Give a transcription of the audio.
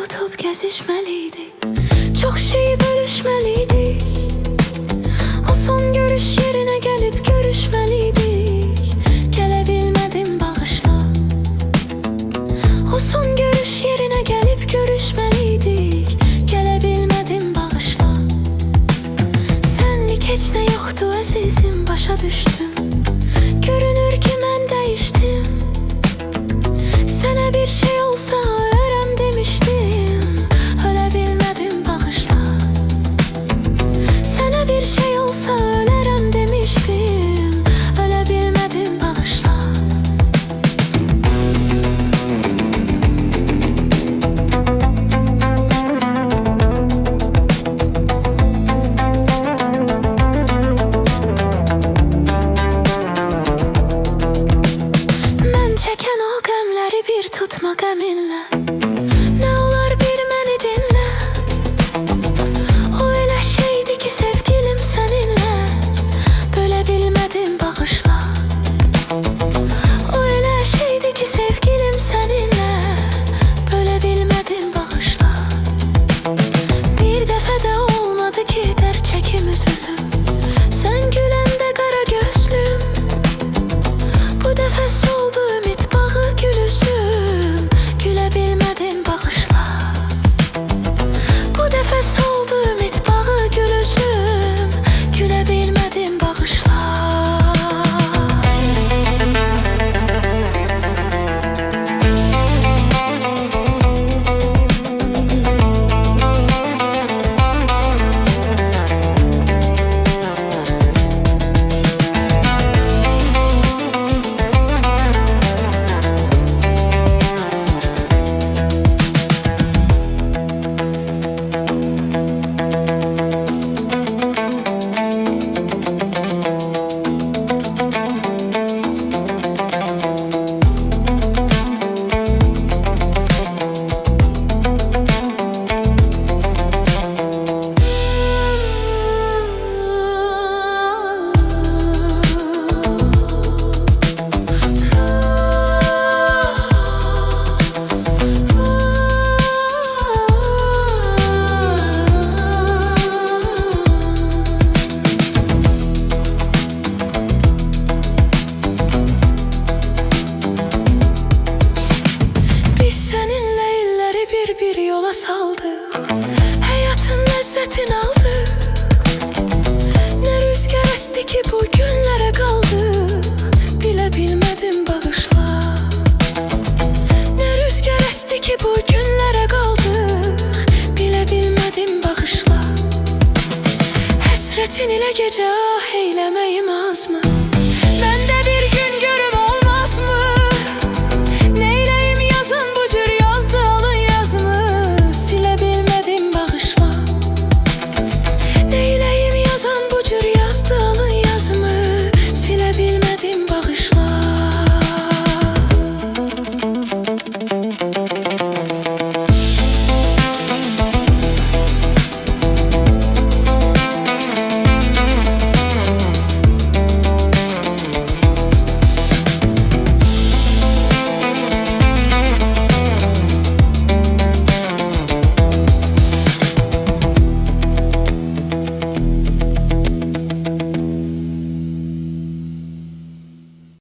unutup gezişmeliydik. Çok şeyi bölüşmeliydik. O son görüş yerine gelip görüşmeliydik. Gelebilmedim, bağışla. O son görüş yerine gelip görüşmeliydik. Gelebilmedim, bağışla. Senlik heç ne yoktu azizim, başa düştüm. Görünür ki mən değiştim. Sana bir şey olsa öğren demiştim. Ölebilmedim, bağışla. Sana bir şey olsa ölerim demiştim. Ölebilmedim, bağışla. Mən çeken o qəmləri bir tutma qəminlə. Ne olar bir məni dinlə. O elə şeydi ki sevgilim səninlə. Bölebilmedim, bağışla. O elə şeydi ki sevgilim səninlə. Bölebilmedim, bağışla. Bir dəfə də olmadı ki dərd çəkim üzülüm. Sən güləndə qara gözlüm. Bu dəfə soldu ümid bağı gül üzüm. Güləbilmədim, bağışla. Bu dəfə soldu ümid bağı gül üzüm. Güləbilmədim, bağışla. Bir yola saldık, hayatın lezzetini aldık. Ne rüzgar esti ki bu günlere kaldık. Bilebilmedim, bağışla. Ne rüzgar esti ki bu günlere kaldık. Bilebilmedim, bağışla. Hasretin ile gece ah eylemeyim az mı?